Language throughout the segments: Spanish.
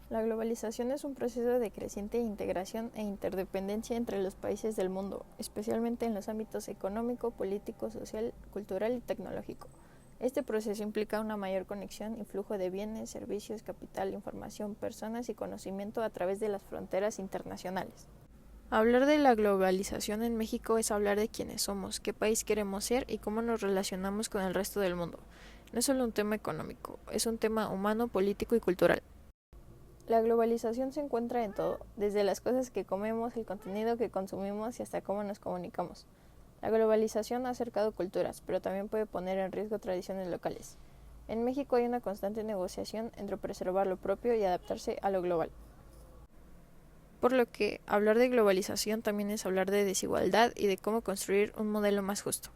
La globalización es un proceso de creciente integración e interdependencia entre los países del mundo, especialmente en los ámbitos económico, político, social, cultural y tecnológico. Este proceso implica una mayor conexión y flujo de bienes, servicios, capital, información, personas y conocimiento a través de las fronteras internacionales. Hablar de la globalización en México es hablar de quiénes somos, qué país queremos ser y cómo nos relacionamos con el resto del mundo. No es solo un tema económico, es un tema humano, político y cultural. La globalización se encuentra en todo, desde las cosas que comemos, el contenido que consumimos y hasta cómo nos comunicamos. La globalización ha acercado culturas, pero también puede poner en riesgo tradiciones locales. En México hay una constante negociación entre preservar lo propio y adaptarse a lo global. Por lo que hablar de globalización también es hablar de desigualdad y de cómo construir un modelo más justo.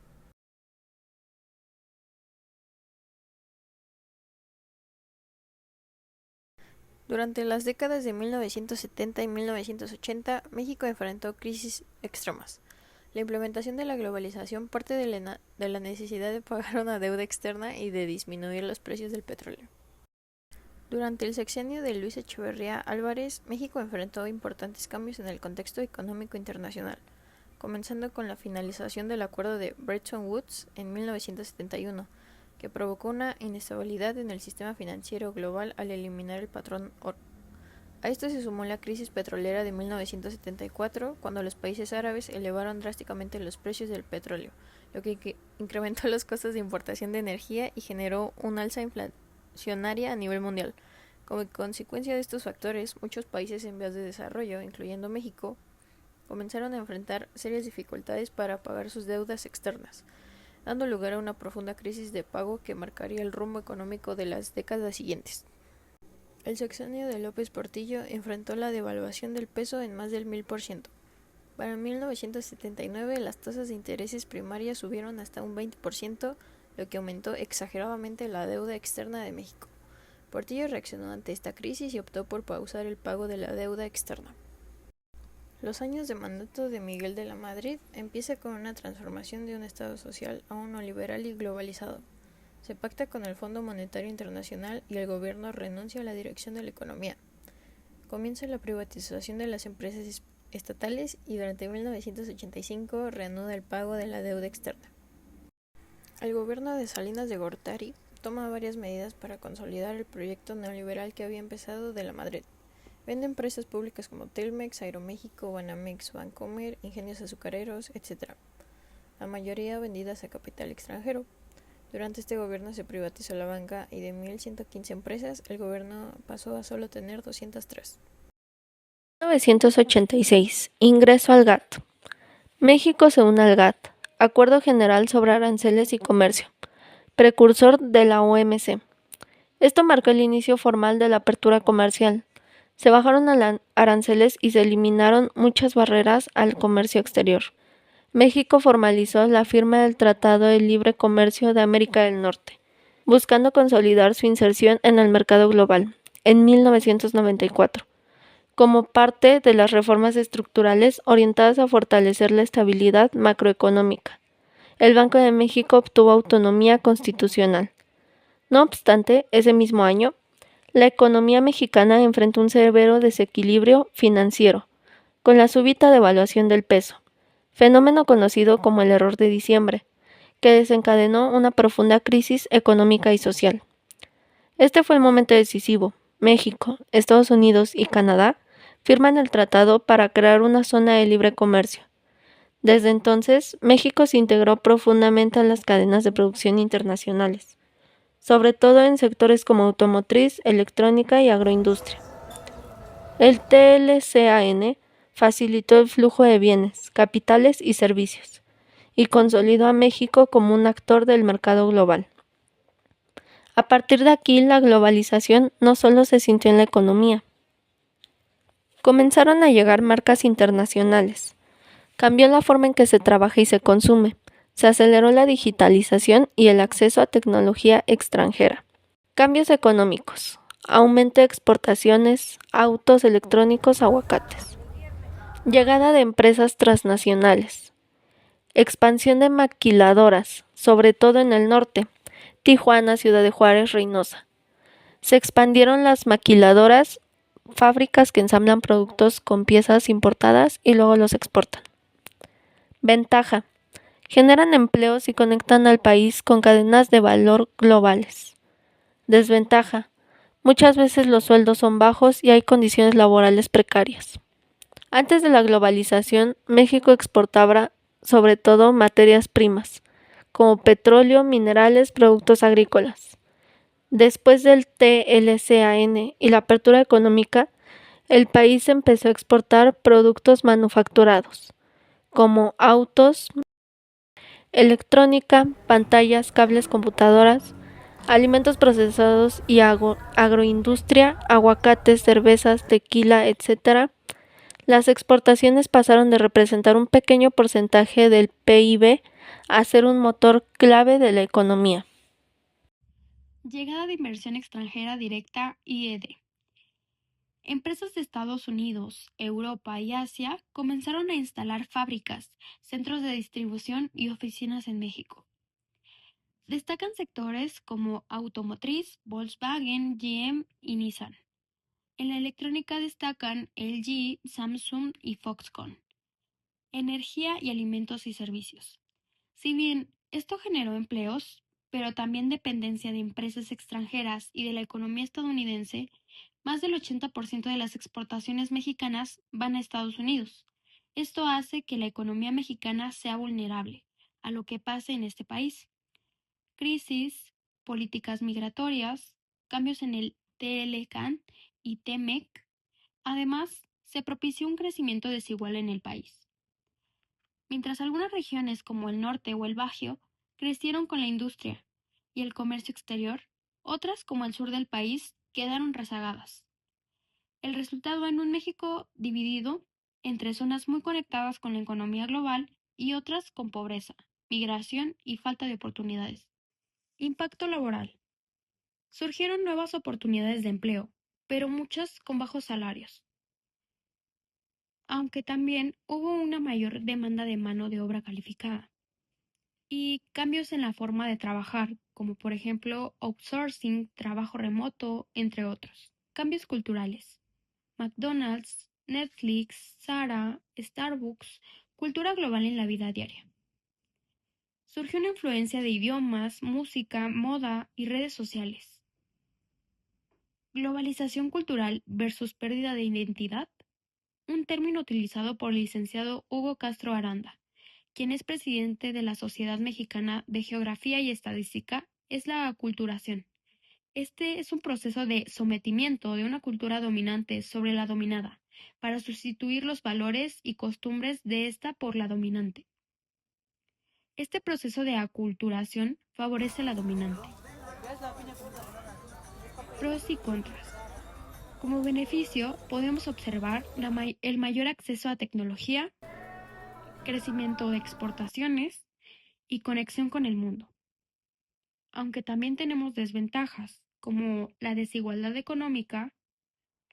Durante las décadas de 1970 y 1980, México enfrentó crisis extremas. La implementación de la globalización parte de la necesidad de pagar una deuda externa y de disminuir los precios del petróleo. Durante el sexenio de Luis Echeverría Álvarez, México enfrentó importantes cambios en el contexto económico internacional, comenzando con la finalización del Acuerdo de Bretton Woods en 1971, que provocó una inestabilidad en el sistema financiero global al eliminar el patrón oro. A esto se sumó la crisis petrolera de 1974, cuando los países árabes elevaron drásticamente los precios del petróleo, lo que incrementó los costos de importación de energía y generó un alza inflacionaria a nivel mundial. Como consecuencia de estos factores, muchos países en vías de desarrollo, incluyendo México, comenzaron a enfrentar serias dificultades para pagar sus deudas externas, dando lugar a una profunda crisis de pago que marcaría el rumbo económico de las décadas siguientes. El sexenio de López Portillo enfrentó la devaluación del peso en más del 1000%. Para 1979 las tasas de intereses primarias subieron hasta un 20%, lo que aumentó exageradamente la deuda externa de México. Portillo reaccionó ante esta crisis y optó por pausar el pago de la deuda externa. Los años de mandato de Miguel de la Madrid empieza con una transformación de un Estado social a uno liberal y globalizado. Se pacta con el Fondo Monetario Internacional y el gobierno renuncia a la dirección de la economía. Comienza la privatización de las empresas estatales y durante 1985 reanuda el pago de la deuda externa. El gobierno de Salinas de Gortari toma varias medidas para consolidar el proyecto neoliberal que había empezado de la Madrid. Vende empresas públicas como Telmex, Aeroméxico, Banamex, Bancomer, Ingenios Azucareros, etc., la mayoría vendidas a capital extranjero. Durante este gobierno se privatizó la banca y de 1.115 empresas, el gobierno pasó a solo tener 203. 1986. Ingreso al GATT. México se une al GATT, Acuerdo General sobre Aranceles y Comercio, precursor de la OMC. Esto marcó el inicio formal de la apertura comercial. Se bajaron aranceles y se eliminaron muchas barreras al comercio exterior. México formalizó la firma del Tratado de Libre Comercio de América del Norte, buscando consolidar su inserción en el mercado global, en 1994, como parte de las reformas estructurales orientadas a fortalecer la estabilidad macroeconómica. El Banco de México obtuvo autonomía constitucional. No obstante, ese mismo año, la economía mexicana enfrentó un severo desequilibrio financiero, con la súbita devaluación del peso, fenómeno conocido como el error de diciembre, que desencadenó una profunda crisis económica y social. Este fue el momento decisivo. México, Estados Unidos y Canadá firman el tratado para crear una zona de libre comercio. Desde entonces, México se integró profundamente en las cadenas de producción internacionales, sobre todo en sectores como automotriz, electrónica y agroindustria. El TLCAN facilitó el flujo de bienes, capitales y servicios, y consolidó a México como un actor del mercado global. A partir de aquí, la globalización no solo se sintió en la economía. Comenzaron a llegar marcas internacionales. Cambió la forma en que se trabaja y se consume. Se aceleró la digitalización y el acceso a tecnología extranjera. Cambios económicos. Aumento de exportaciones, autos electrónicos, aguacates. Llegada de empresas transnacionales. Expansión de maquiladoras, sobre todo en el norte, Tijuana, Ciudad de Juárez, Reynosa. Se expandieron las maquiladoras fábricas que ensamblan productos con piezas importadas y luego los exportan. Ventaja: generan empleos y conectan al país con cadenas de valor globales. Desventaja: muchas veces los sueldos son bajos y hay condiciones laborales precarias. Antes de la globalización, México exportaba sobre todo materias primas, como petróleo, minerales, productos agrícolas. Después del TLCAN y la apertura económica, el país empezó a exportar productos manufacturados, como autos, electrónica, pantallas, cables, computadoras, alimentos procesados y agroindustria, aguacates, cervezas, tequila, etc. Las exportaciones pasaron de representar un pequeño porcentaje del PIB a ser un motor clave de la economía. Llegada de inversión extranjera directa (IED). Empresas de Estados Unidos, Europa y Asia comenzaron a instalar fábricas, centros de distribución y oficinas en México. Destacan sectores como automotriz, Volkswagen, GM y Nissan. En la electrónica destacan LG, Samsung y Foxconn. Energía y alimentos y servicios. Si bien esto generó empleos, pero también dependencia de empresas extranjeras y de la economía estadounidense, más del 80% de las exportaciones mexicanas van a Estados Unidos. Esto hace que la economía mexicana sea vulnerable a lo que pase en este país. Crisis, políticas migratorias, cambios en el TLCAN y TMEC. Además, se propició un crecimiento desigual en el país. Mientras algunas regiones como el norte o el Bajío crecieron con la industria y el comercio exterior, otras como el sur del país quedaron rezagadas. El resultado en un México dividido entre zonas muy conectadas con la economía global y otras con pobreza, migración y falta de oportunidades. Impacto laboral. Surgieron nuevas oportunidades de empleo, pero muchas con bajos salarios, aunque también hubo una mayor demanda de mano de obra calificada. Y cambios en la forma de trabajar, como por ejemplo outsourcing, trabajo remoto, entre otros. Cambios culturales. McDonald's, Netflix, Zara, Starbucks, cultura global en la vida diaria. Surgió una influencia de idiomas, música, moda y redes sociales. Globalización cultural versus pérdida de identidad, un término utilizado por el licenciado Hugo Castro Aranda, quien es presidente de la Sociedad Mexicana de Geografía y Estadística, es la aculturación. Este es un proceso de sometimiento de una cultura dominante sobre la dominada, para sustituir los valores y costumbres de esta por la dominante. Este proceso de aculturación favorece la dominante. Pros y contras. Como beneficio, podemos observar el mayor acceso a tecnología, crecimiento de exportaciones y conexión con el mundo. Aunque también tenemos desventajas, como la desigualdad económica,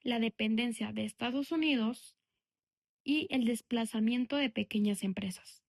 la dependencia de Estados Unidos y el desplazamiento de pequeñas empresas.